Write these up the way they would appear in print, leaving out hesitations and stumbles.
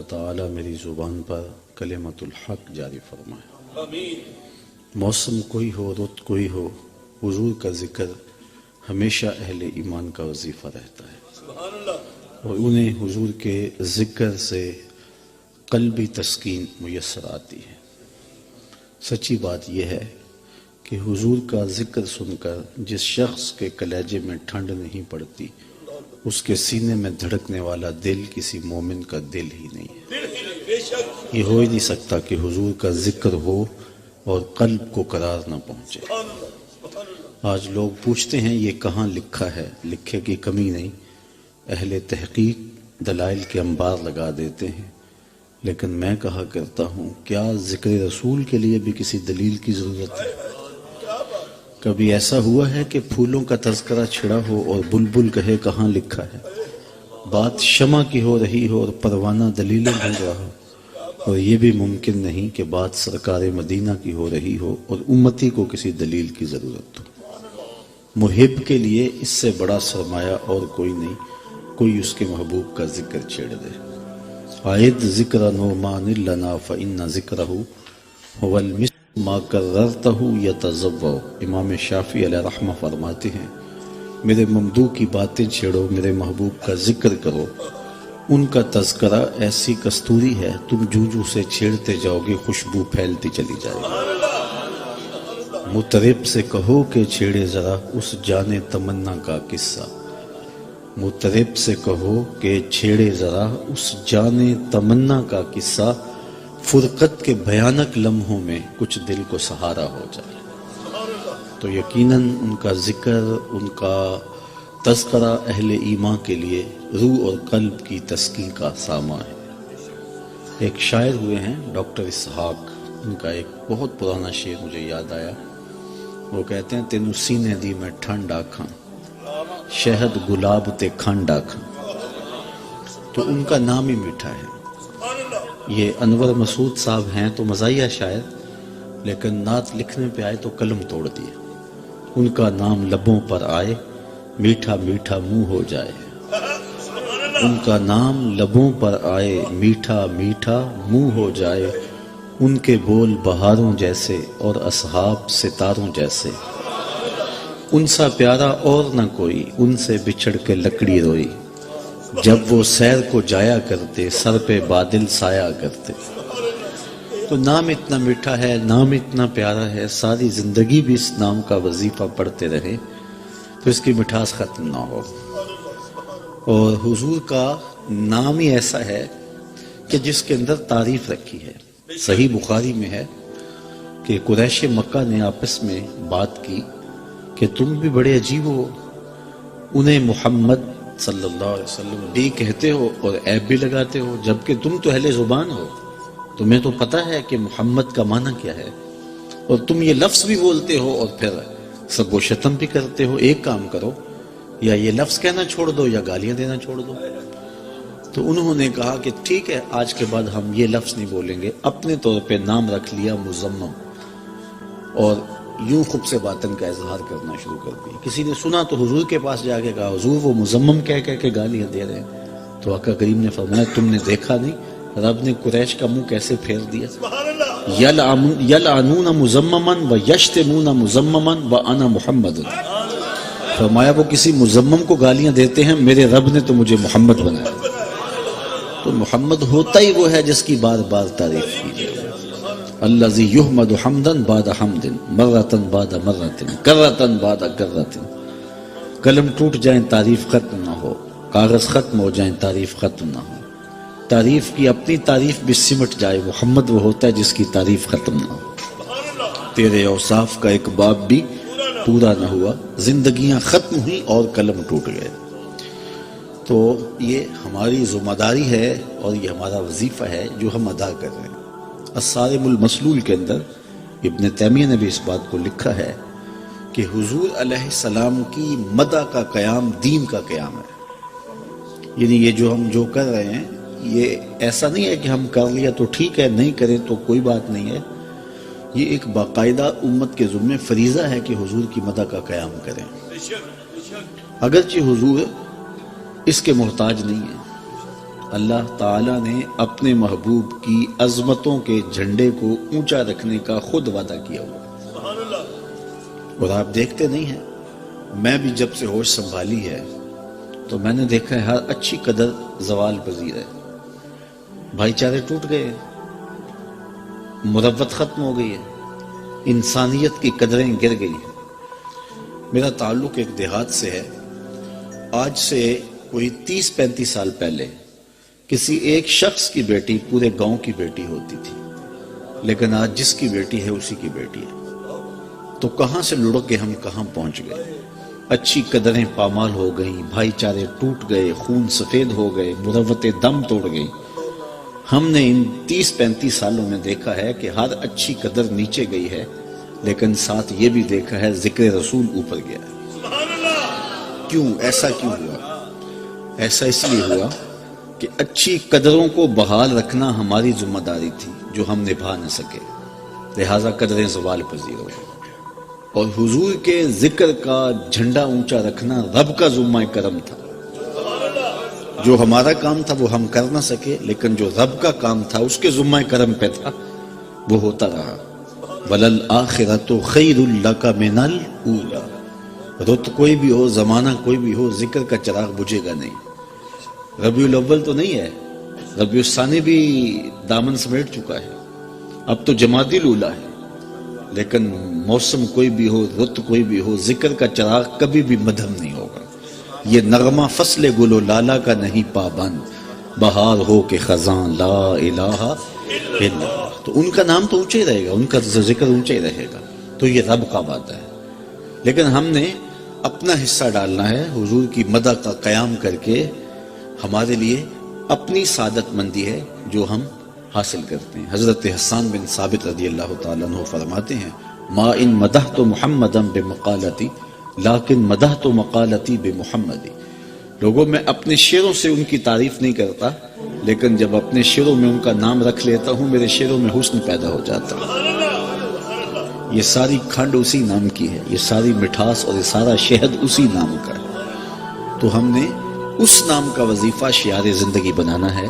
تعالیٰ میری زبان پر کلمۃ الحق جاری فرمائے۔ موسم کوئی ہو، رت کوئی ہو، حضور کا ذکر ہمیشہ اہل ایمان کا وظیفہ رہتا ہے، اور انہیں حضور کے ذکر سے قلبی تسکین میسر آتی ہے۔ سچی بات یہ ہے کہ حضور کا ذکر سن کر جس شخص کے کلیجے میں ٹھنڈ نہیں پڑتی، اس کے سینے میں دھڑکنے والا دل کسی مومن کا دل ہی نہیں ہے۔ یہ ہو ہی نہیں سکتا کہ حضور کا ذکر ہو اور قلب کو قرار نہ پہنچے۔ آج لوگ پوچھتے ہیں یہ کہاں لکھا ہے؟ لکھے کی کمی نہیں، اہل تحقیق دلائل کے انبار لگا دیتے ہیں، لیکن میں کہا کرتا ہوں کیا ذکر رسول کے لیے بھی کسی دلیل کی ضرورت ہے؟ کبھی ایسا ہوا ہے کہ پھولوں کا تذکرہ چھڑا ہو اور بلبل کہے کہاں لکھا ہے؟ بات شمع کی ہو رہی ہو اور پروانہ دلیلیں ڈھونڈ رہا ہو، اور یہ بھی ممکن نہیں کہ بات سرکار مدینہ کی ہو رہی ہو اور امتی کو کسی دلیل کی ضرورت ہو۔ محب کے لیے اس سے بڑا سرمایہ اور کوئی نہیں، کوئی اس کے محبوب کا ذکر چھیڑ دے۔ عائد ذکر نعمان لنا فإن ذکرہ هو المسک ما کررتہ یتضوع۔ امام شافعی علیہ رحمہ فرماتے ہیں میرے ممدوح کی باتیں چھیڑو، میرے محبوب کا ذکر کرو، ان کا تذکرہ ایسی کستوری ہے تم جوں سے چھیڑتے جاؤ گے خوشبو پھیلتی چلی جائے گی۔ مطرب سے کہو کہ چھیڑے ذرا اس جان تمنا کا قصہ، مطرب سے کہو کہ چھیڑے ذرا اس جان تمنا کا قصہ، فرقت کے بھیانک لمحوں میں کچھ دل کو سہارا ہو جائے۔ تو یقیناً ان کا ذکر، ان کا تذکرہ اہل ایمان کے لیے روح اور قلب کی تسکین کا سامان ہے۔ ایک شاعر ہوئے ہیں ڈاکٹر اسحاق، ان کا ایک بہت پرانا شعر مجھے یاد آیا۔ وہ کہتے ہیں تینوں سینے دی میں ٹھنڈ آکھاں، شہد گلاب تے کھنڈ آکھاں۔ تو ان کا نام ہی میٹھا ہے۔ یہ انور مسعود صاحب ہیں تو مزاحیہ شاعر، لیکن نعت لکھنے پہ آئے تو قلم توڑ دیے۔ ان کا نام لبوں پر آئے میٹھا میٹھا منہ ہو جائے، ان کا نام لبوں پر آئے میٹھا میٹھا منہ ہو جائے، ان کے بول بہاروں جیسے اور اصحاب ستاروں جیسے، ان سا پیارا اور نہ کوئی، ان سے بچھڑ کے لکڑی روئی، جب وہ سیر کو جایا کرتے سر پہ بادل سایا کرتے۔ تو نام اتنا میٹھا ہے، نام اتنا پیارا ہے، ساری زندگی بھی اس نام کا وظیفہ پڑھتے رہے تو اس کی مٹھاس ختم نہ ہو۔ اور حضور کا نام ہی ایسا ہے کہ جس کے اندر تعریف رکھی ہے۔ صحیح بخاری میں ہے کہ قریش مکہ نے آپس میں بات کی کہ تم بھی بڑے عجیب ہو، انہیں محمد صلی اللہ علیہ وسلم بھی کہتے ہو اور عیب بھی لگاتے ہو، جبکہ تم تو اہل زبان ہو، تمہیں تو پتہ ہے کہ محمد کا معنی کیا ہے، اور تم یہ لفظ بھی بولتے ہو اور پھر سب و شتم بھی کرتے ہو۔ ایک کام کرو، یا یہ لفظ کہنا چھوڑ دو یا گالیاں دینا چھوڑ دو۔ تو انہوں نے کہا کہ ٹھیک ہے، آج کے بعد ہم یہ لفظ نہیں بولیں گے۔ اپنے طور پہ نام رکھ لیا مزمم، اور یوں خود سے باطن کا اظہار کرنا شروع کر دیا۔ کسی نے سنا تو حضور کے پاس جا کے کہا حضور وہ مزمم کہہ کے گالیاں دے رہے ہیں۔ تو آقا کریم نے فرمایا تم نے دیکھا نہیں رب نے قریش کا منہ کیسے پھیر دیا؟ یلعنون مزمما و یشتمون مزمما و انا محمد۔ فرمایا وہ کسی مزمم کو گالیاں دیتے ہیں، میرے رب نے تو مجھے محمد بنایا۔ تو محمد ہوتا ہی وہ ہے جس کی بار بار تعریف کی جائے۔ الذی یحمد حمدا بعد حمد، مرۃ بعد مرۃ، کرۃ بعد کرۃ۔ قلم ٹوٹ جائیں تعریف ختم نہ ہو، کاغذ ختم ہو جائیں تعریف ختم نہ ہو، تعریف کی اپنی تعریف بھی سمٹ جائے، محمد وہ ہوتا ہے جس کی تعریف ختم نہ ہو۔ تیرے اوصاف کا ایک باب بھی پورا نہ ہوا، زندگیاں ختم ہوئی اور قلم ٹوٹ گئے۔ تو یہ ہماری ذمہ داری ہے اور یہ ہمارا وظیفہ ہے جو ہم ادا کر رہے ہیں۔ الصارم المسلول کے اندر ابن تیمیہ نے بھی اس بات کو لکھا ہے کہ حضور علیہ السلام کی مدح کا قیام دین کا قیام ہے۔ یعنی یہ جو ہم جو کر رہے ہیں یہ ایسا نہیں ہے کہ ہم کر لیا تو ٹھیک ہے، نہیں کریں تو کوئی بات نہیں ہے۔ یہ ایک باقاعدہ امت کے ذمہ فریضہ ہے کہ حضور کی مدح کا قیام کریں، اگرچہ حضور اس کے محتاج نہیں ہے۔ اللہ تعالیٰ نے اپنے محبوب کی عظمتوں کے جھنڈے کو اونچا رکھنے کا خود وعدہ کیا ہوا، اور آپ دیکھتے نہیں ہیں، میں بھی جب سے ہوش سنبھالی ہے تو میں نے دیکھا ہے ہر اچھی قدر زوال پذیر ہے، بھائی چارے ٹوٹ گئے، مروت ختم ہو گئی ہے، انسانیت کی قدریں گر گئی ہیں۔ میرا تعلق ایک دیہات سے ہے، آج سے کوئی 30-35 سال پہلے کسی ایک شخص کی بیٹی پورے گاؤں کی بیٹی ہوتی تھی، لیکن آج جس کی بیٹی ہے اسی کی بیٹی ہے۔ تو کہاں سے لڑک کے ہم کہاں پہنچ گئے، اچھی قدریں پامال ہو گئیں، بھائی چارے ٹوٹ گئے، خون سفید ہو گئے، مروتیں دم توڑ گئی۔ ہم نے ان 30-35 سالوں میں دیکھا ہے کہ ہر اچھی قدر نیچے گئی ہے، لیکن ساتھ یہ بھی دیکھا ہے ذکر رسول اوپر گیا ہے۔ کیوں ایسا کیوں ہوا؟ ایسا اس لیے ہوا کہ اچھی قدروں کو بحال رکھنا ہماری ذمہ داری تھی جو ہم نبھا نہ سکے، لہٰذا قدریں زوال پذیر ہو گئی، اور حضور کے ذکر کا جھنڈا اونچا رکھنا رب کا ذمہ کرم تھا۔ جو ہمارا کام تھا وہ ہم کر نہ سکے، لیکن جو رب کا کام تھا اس کے ذمہ کرم پہ تھا، وہ ہوتا رہا۔ وَلَلْآخِرَةُ خَيْرٌ لَكَ مِنَ الْأُولَىٰ، رت کوئی بھی ہو، زمانہ کوئی بھی ہو، ذکر کا چراغ بجھے گا نہیں۔ ربیع الاول تو نہیں ہے، ربیع الثانی بھی دامن سمیٹ چکا ہے، اب تو جمادی الاولیٰ ہے، لیکن موسم کوئی بھی ہو، رت کوئی بھی ہو، ذکر کا چراغ کبھی بھی مدھم نہیں ہوگا۔ یہ نغمہ فصل گل و لالا کا نہیں پابند، بہار ہو کے خزاں لا الہ الا اللہ۔ تو ان کا نام تو اونچا ہی رہے گا، ان کا ذکر اونچا ہی رہے گا، تو یہ رب کا وعدہ ہے۔ لیکن ہم نے اپنا حصہ ڈالنا ہے، حضور کی مدح کا قیام کر کے ہمارے لیے اپنی سعادت مندی ہے جو ہم حاصل کرتے ہیں۔ حضرت حسان بن ثابت رضی اللہ تعالیٰ عنہ فرماتے ہیں، ما ان مدحت محمدا بمقالتی لیکن مدحت مقالتی بمحمدی۔ لوگوں میں اپنے شعروں سے ان کی تعریف نہیں کرتا، لیکن جب اپنے شعروں میں ان کا نام رکھ لیتا ہوں میرے شعروں میں حسن پیدا ہو جاتا ہے۔ یہ ساری کھنڈ اسی نام کی ہے، یہ ساری مٹھاس اور یہ سارا شہد اسی نام کا ہے۔ تو ہم نے اس نام کا وظیفہ شعار زندگی بنانا ہے،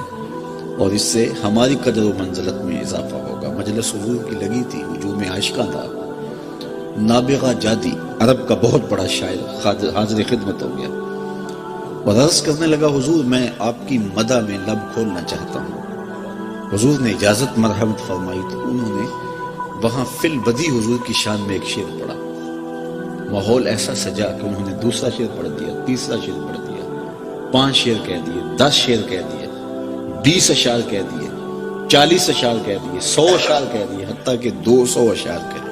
اور اس سے ہماری قدر و منزلت میں اضافہ ہوگا۔ مجلس حضور کی لگی تھی، ہجوم عاشقاں تھا، نابغہ جادی عرب کا بہت بڑا شاعر حاضر خدمت ہو گیا، اور عرض کرنے لگا، حضور میں آپ کی مدح میں لب کھولنا چاہتا ہوں۔ حضور نے اجازت مرحمت فرمائی، تو انہوں نے وہاں فی البدی حضور کی شان میں ایک شعر پڑھا۔ ماحول ایسا سجا کہ انہوں نے دوسرا شعر پڑھ دیا، تیسرا شعر پڑھ دیا، 5 شعر کہہ دیے، 10 شعر کہہ دیے، 20 اشعار کہہ دیے، 40 اشعار کہہ دیے، 100 اشعار کہہ دیے، حتیٰ کہ 200 اشعار کہہ دیے۔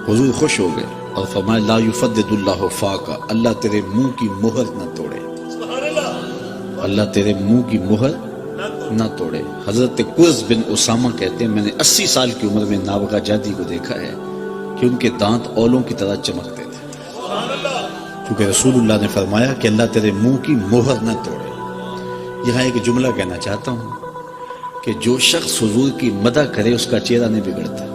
حضور خوش ہو گئے اور فرمایا، لا یفدد اللہ فاقہ، اللہ تیرے منہ کی مہر نہ توڑے، اللہ تیرے منہ کی مہر نہ توڑے۔ حضرت قرظ بن اسامہ کہتے ہیں، میں نے 80 سال کی عمر میں نابغہ جادی کو دیکھا ہے کہ ان کے دانت اولوں کی طرح چمکتے تھے، کیونکہ رسول اللہ نے فرمایا کہ اللہ تیرے منہ کی مہر نہ توڑے۔ یہاں ایک جملہ کہنا چاہتا ہوں کہ جو شخص حضور کی مدح کرے اس کا چہرہ نہیں بگڑتا،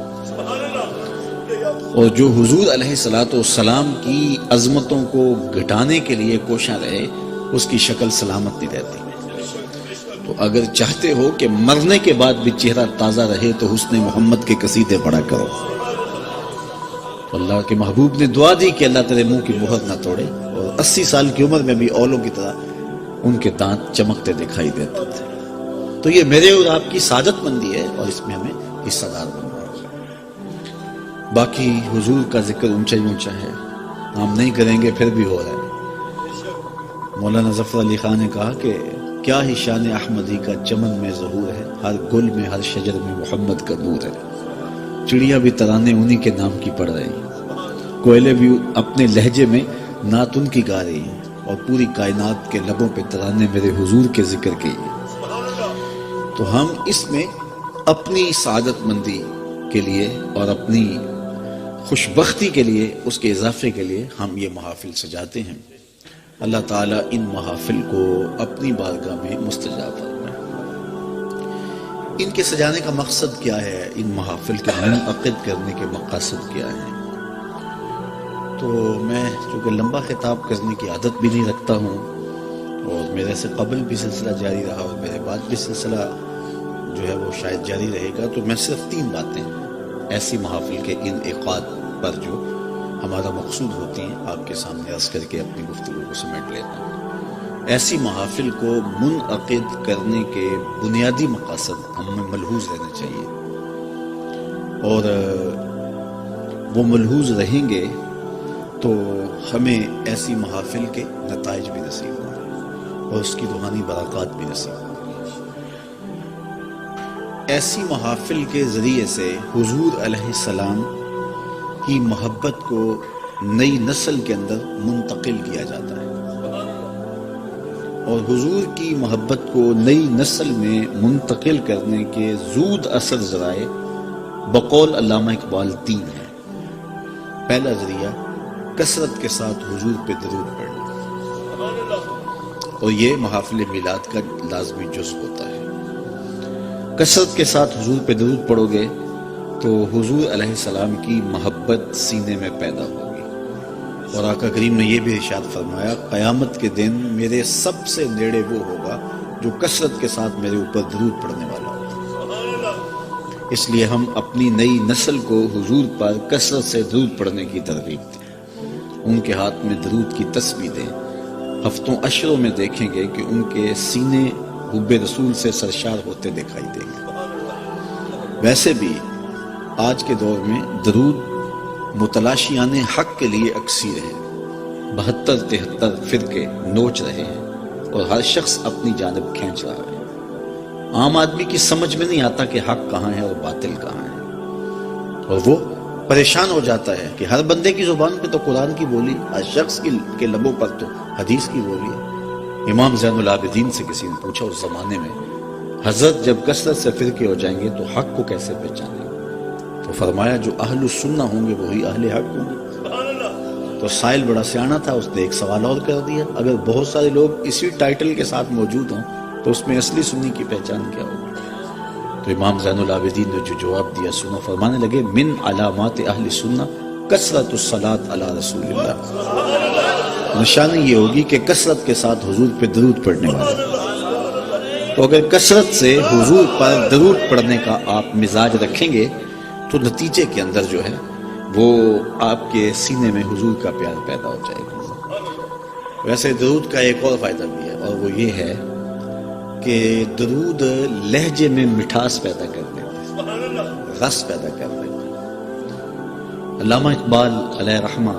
اور جو حضور علیہ السلام کی عظمتوں کو گھٹانے کے لیے کوشاں رہے اس کی شکل سلامت نہیں رہتی۔ تو اگر چاہتے ہو کہ مرنے کے بعد بھی چہرہ تازہ رہے تو حسن محمد کے قصیدے پڑھا کرو۔ تو اللہ کے محبوب نے دعا دی کہ اللہ تیرے منہ کی مہر نہ توڑے، اور 80 سال کی عمر میں بھی اولوں کی طرح ان کے دانت چمکتے دکھائی دیتے تھے۔ تو یہ میرے اور آپ کی سعادت مندی ہے، اور اس میں ہمیں حصہ دار بننا ہوگا۔ باقی حضور کا ذکر اونچا ہی اونچا ہے، ہم نہیں کریں گے پھر بھی ہو رہا ہے۔ مولانا ظفر علی خان نے کہا کہ کیا ہی شان احمدی کا چمن میں ظہور ہے، ہر گل میں ہر شجر میں محمد کا نور ہے۔ چڑیاں بھی ترانے انہی کے نام کی پڑھ رہی ہیں، کوئلے بھی اپنے لہجے میں نعت ان کی گا رہی ہیں، اور پوری کائنات کے لبوں پہ ترانے میرے حضور کے ذکر کے ہیں۔ تو ہم اس میں اپنی سعادت مندی کے لیے اور اپنی خوشبختی کے لیے، اس کے اضافے کے لیے ہم یہ محافل سجاتے ہیں۔ اللہ تعالیٰ ان محافل کو اپنی بارگاہ میں مستجاب فرمائے۔ ان کے سجانے کا مقصد کیا ہے، ان محافل کے منعقد کرنے کے مقاصد کیا ہیں؟ تو میں چونکہ لمبا خطاب کرنے کی عادت بھی نہیں رکھتا ہوں، اور میرے سے قبل بھی سلسلہ جاری رہا اور میرے بعد بھی سلسلہ جو ہے وہ شاید جاری رہے گا، تو میں صرف 3 باتیں ایسی محافل کے انعقاد پر جو ہمارا مقصود ہوتی ہیں آپ کے سامنے عرض کر کے اپنی گفتگو کو سمیٹ لیتا ہوں۔ ایسی محافل کو منعقد کرنے کے بنیادی مقاصد ہم میں ملحوظ رہنے چاہیے، اور وہ ملحوظ رہیں گے تو ہمیں ایسی محافل کے نتائج بھی نصیب ہوں گے اور اس کی روحانی برکات بھی نصیب ہوں گی۔ ایسی محافل کے ذریعے سے حضور علیہ السلام کی محبت کو نئی نسل کے اندر منتقل کیا جاتا ہے، اور حضور کی محبت کو نئی نسل میں منتقل کرنے کے زود اثر ذرائع بقول علامہ اقبال 3 ہیں۔ پہلا ذریعہ کثرت کے ساتھ حضور پہ درود پڑھنا، اور یہ محافل میلاد کا لازمی جز ہوتا ہے۔ کثرت کے ساتھ حضور پہ درود پڑھو گے تو حضور علیہ السلام کی محبت سینے میں پیدا ہوگی، اور آقا کریم نے یہ بھی ارشاد فرمایا قیامت کے دن میرے سب سے نیڑے وہ ہوگا جو کثرت کے ساتھ میرے اوپر درود پڑھنے والا ہوگا۔ اس لیے ہم اپنی نئی نسل کو حضور پر کثرت سے درود پڑھنے کی ترغیب دیں، ان کے ہاتھ میں درود کی تسبیح دیں۔ ہفتوں اشروں میں دیکھیں گے کہ ان کے سینے حب رسول سے سرشار ہوتے دکھائی دیں گے۔ ویسے بھی آج کے دور میں درود متلاشیان حق کے لیے اکثیر ہے، 72-73 فرقے نوچ رہے ہیں اور ہر شخص اپنی جانب کھینچ رہا ہے۔ عام آدمی کی سمجھ میں نہیں آتا کہ حق کہاں ہے اور باطل کہاں ہے، اور وہ پریشان ہو جاتا ہے کہ ہر بندے کی زبان پہ تو قرآن کی بولی، ہر شخص کے لبوں پر تو حدیث کی بولی ہے۔ امام زین العابدین سے کسی نے پوچھا اس زمانے میں حضرت جب کثرت سے فرقے ہو جائیں گے تو حق کو کیسے پہچانیں گے؟ تو فرمایا جو اہل السنہ ہوں گے وہی اہل حق ہوں گے۔ تو سائل بڑا سیانا تھا، اس نے ایک سوال اور کر دیا، اگر بہت سارے لوگ اسی ٹائٹل کے ساتھ موجود ہوں تو اس میں اصلی سنی کی پہچان کیا ہوگی؟ تو امام زین العابدین نے جو جواب دیا سنو، فرمانے لگے من علامات اہل سنہ کثرت الصلاۃ علی رسول اللہ، نشانی یہ ہوگی کہ کثرت کے ساتھ حضور پہ درود پڑھنے والا۔ تو اگر کثرت سے حضور پر درود پڑھنے کا آپ مزاج رکھیں گے تو نتیجے کے اندر جو ہے وہ آپ کے سینے میں حضور کا پیار پیدا ہو جائے گا۔ ویسے درود کا ایک اور فائدہ بھی ہے، اور وہ یہ ہے کہ درود لہجے میں مٹھاس پیدا کر دیتا ہے، رس پیدا کر دیتا ہے۔ علامہ اقبال علیہ رحمہ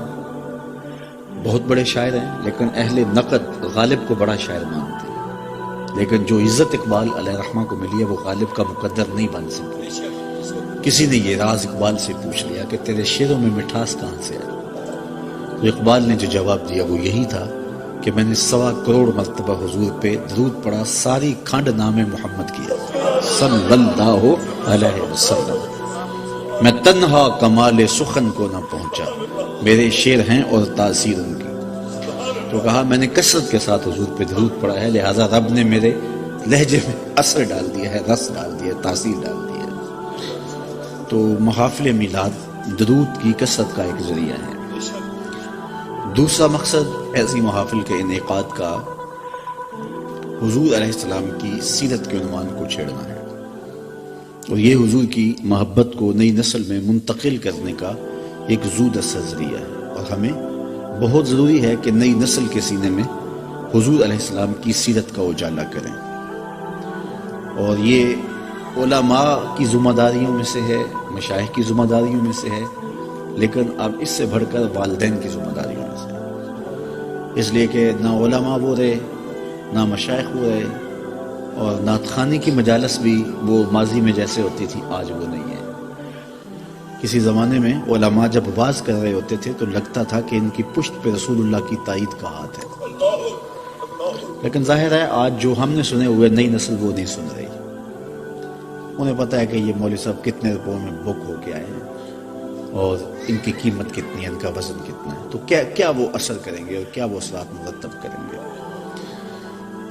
بہت بڑے شاعر ہیں، لیکن اہل نقد غالب کو بڑا شاعر مانتے ہیں، لیکن جو عزت اقبال علیہ رحمہ کو ملی ہے وہ غالب کا مقدر نہیں بن سکتی۔ کسی نے یہ راز اقبال سے پوچھ لیا کہ تیرے شعروں میں مٹھاس کہاں سے ہے؟ تو اقبال نے جو جواب دیا وہ یہی تھا کہ میں نے 1.25 کروڑ مرتبہ حضور پہ درود پڑھا، ساری کھنڈ نام محمد کیا صلی اللہ علیہ وسلم، میں تنہا کمال سخن کو نہ پہنچا، میرے شعر ہیں اور تاثیر ان کی۔ تو کہا میں نے کثرت کے ساتھ حضور پہ درود پڑھا ہے، لہٰذا رب نے میرے لہجے میں اثر ڈال دیا ہے، رس ڈال دیا ہے، تاثیر ڈال دی ہے۔ تو محافل میلاد درود کی کثرت کا ایک ذریعہ ہے۔ دوسرا مقصد ایسی محافل کے انعقاد کا حضور علیہ السلام کی سیرت کے عنوان کو چھیڑنا ہے، اور یہ حضور کی محبت کو نئی نسل میں منتقل کرنے کا ایک زود اثر ذریعہ ہے، اور ہمیں بہت ضروری ہے کہ نئی نسل کے سینے میں حضور علیہ السلام کی سیرت کا اجالا کریں، اور یہ علماء کی ذمہ داریوں میں سے ہے، مشائخ کی ذمہ داریوں میں سے ہے، لیکن اب اس سے بڑھ کر والدین کی ذمہ داریوں میں سے ہے، اس لیے کہ نہ علماء وہ رہے، نہ مشائخ وہ رہے، اور نعت خوانی کی مجالس بھی وہ ماضی میں جیسے ہوتی تھی آج وہ نہیں ہے۔ کسی زمانے میں علماء جب واز کر رہے ہوتے تھے تو لگتا تھا کہ ان کی پشت پہ رسول اللہ کی تائید کا ہاتھ ہے، لیکن ظاہر ہے آج جو ہم نے سنے ہوئے نئی نسل وہ نہیں سن رہی۔ انہیں پتہ ہے کہ یہ مولوی صاحب کتنے روپوں میں بک ہو کے آئے ہیں اور ان کی قیمت کتنی ہے، ان کا وزن کتنا ہے، تو کیا وہ اثر کریں گے اور کیا وہ اثرات مرتب کریں گے۔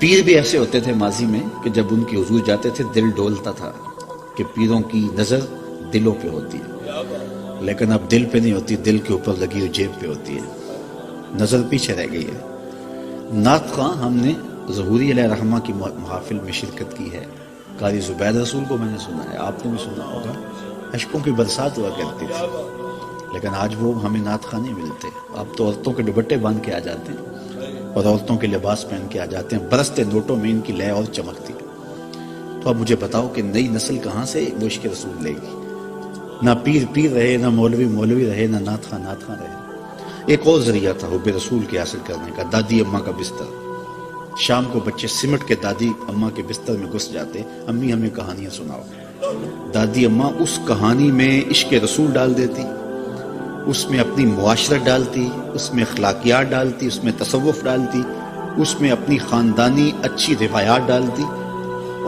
پیر بھی ایسے ہوتے تھے ماضی میں کہ جب ان کی حضور جاتے تھے دل ڈولتا تھا کہ پیروں کی نظر دلوں پہ ہوتی ہے، لیکن اب دل پہ نہیں ہوتی، دل کے اوپر لگی ہوئی جیب پہ ہوتی ہے، نظر پیچھے رہ گئی ہے۔ نعت خواں ہم نے ظہوری علیہ رحمہ کی محافل میں شرکت کی ہے. قاری زبیر رسول کو میں نے سنا ہے, آپ نے بھی سنا ہوگا. اشکوں کی برسات ہوا کرتی تھی, لیکن آج وہ ہمیں نعت خواہ نہیں ملتے. اب تو عورتوں کے دوپٹے باندھ کے آ جاتے ہیں اور عورتوں کے لباس پہن کے آ جاتے ہیں, برستے نوٹوں میں ان کی لے اور چمکتی. تو اب مجھے بتاؤ کہ نئی نسل کہاں سے وہ عشق رسول لے گی؟ نہ پیر پیر رہے, نہ مولوی مولوی رہے, نہ نعت خواہ رہے. ایک اور ذریعہ تھا حب رسول کے حاصل کرنے کا, دادی اماں کا بستر. شام کو بچے سمٹ کے دادی اماں کے بستر میں گھس جاتے, امی ہمیں کہانیاں سناؤ. دادی اماں اس کہانی میں عشق رسول ڈال دیتی, اس میں اپنی معاشرت ڈالتی, اس میں اخلاقیات ڈالتی, اس میں تصوف ڈالتی, اس میں اپنی خاندانی اچھی روایات ڈالتی,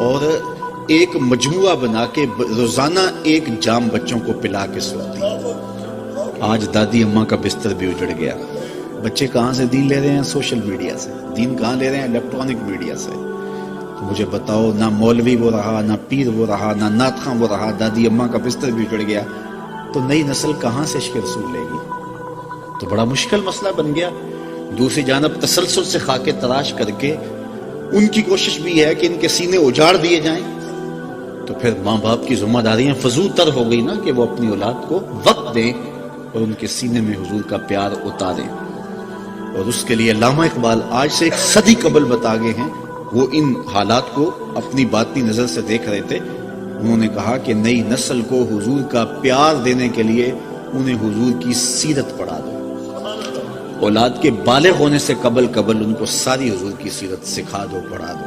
اور ایک مجموعہ بنا کے روزانہ ایک جام بچوں کو پلا کے سلاتی. آج دادی اماں کا بستر بھی اجڑ گیا. بچے کہاں سے دین لے رہے ہیں؟ سوشل میڈیا سے. دین کہاں لے رہے ہیں؟ الیکٹرانک میڈیا سے. تو مجھے بتاؤ, نہ مولوی وہ رہا, نہ پیر وہ رہا, نہ نعت خواں وہ رہا, دادی اماں کا بستر بھی اجڑ گیا, تو نئی نسل کہاں سے عشق رسول لے گی؟ تو بڑا مشکل مسئلہ بن گیا. دوسری جانب تسلسل سے خاکے تراش کر کے ان کی کوشش بھی ہے کہ ان کے سینے اجاڑ دیے جائیں. تو پھر ماں باپ کی ذمہ داریاں فضول تر ہو گئی نا, کہ وہ اپنی اولاد کو وقت دیں اور ان کے سینے میں حضور کا پیار اتاریں. اور اس کے لیے علامہ اقبال آج سے ایک صدی قبل بتا گئے ہیں. وہ ان حالات کو اپنی باطنی نظر سے دیکھ رہے تھے. انہوں نے کہا کہ نئی نسل کو حضور کا پیار دینے کے لیے انہیں حضور کی سیرت پڑھا دو. اولاد کے بالغ ہونے سے قبل ان کو ساری حضور کی سیرت سکھا دو, پڑھا دو.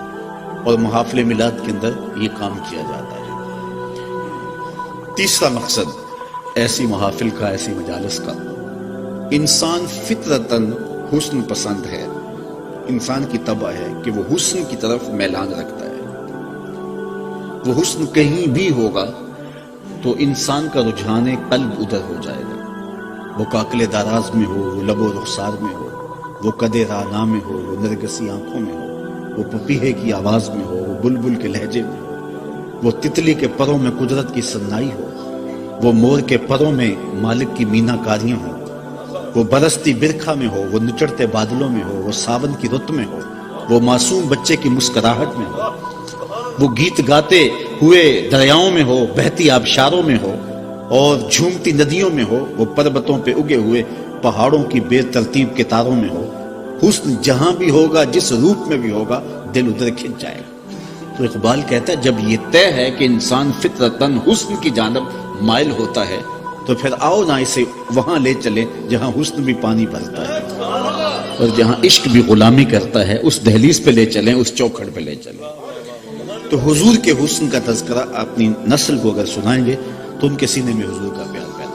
اور محافل میلاد کے اندر یہ کام کیا جاتا ہے. تیسرا مقصد ایسی محافل کا, ایسی مجالس کا, انسان فطرتاً حسن پسند ہے. انسان کی طبع ہے کہ وہ حسن کی طرف میلان رکھتا ہے. وہ حسن کہیں بھی ہوگا تو انسان کا رجحان قلب ادھر ہو جائے گا. وہ کاکل داراز میں ہو, وہ لب و رخسار میں ہو, وہ قد رانا میں ہو, وہ نرگسی آنکھوں میں ہو, وہ پپیہے کی آواز میں ہو, وہ بلبل کے لہجے میں ہو, وہ تتلی کے پروں میں قدرت کی سنائی ہو, وہ مور کے پروں میں مالک کی مینا کاریاں ہوں, وہ برستی برکھا میں ہو, وہ نچڑتے بادلوں میں ہو, وہ ساون کی رت میں ہو, وہ معصوم بچے کی مسکراہٹ میں ہو, وہ گیت گاتے ہوئے دریاؤں میں ہو, بہتی آبشاروں میں ہو اور جھومتی ندیوں میں ہو, وہ پربتوں پہ اگے ہوئے پہاڑوں کی بے ترتیب کے تاروں میں ہو. حسن جہاں بھی ہوگا, جس روپ میں بھی ہوگا, دل ادھر کھنچ جائے گا. تو اقبال کہتا ہے جب یہ طے ہے کہ انسان فطرتاً حسن کی جانب مائل ہوتا ہے, تو پھر آؤ نہ اسے وہاں لے چلیں جہاں حسن بھی پانی بھرتا ہے اور جہاں عشق بھی غلامی کرتا ہے. اس دہلیز پہ لے چلیں, اس چوکھٹ پہ لے چلیں. تو حضور کے حسن کا تذکرہ اپنی نسل کو اگر سنائیں گے تو ان کے سینے میں حضور کا پیار پیدا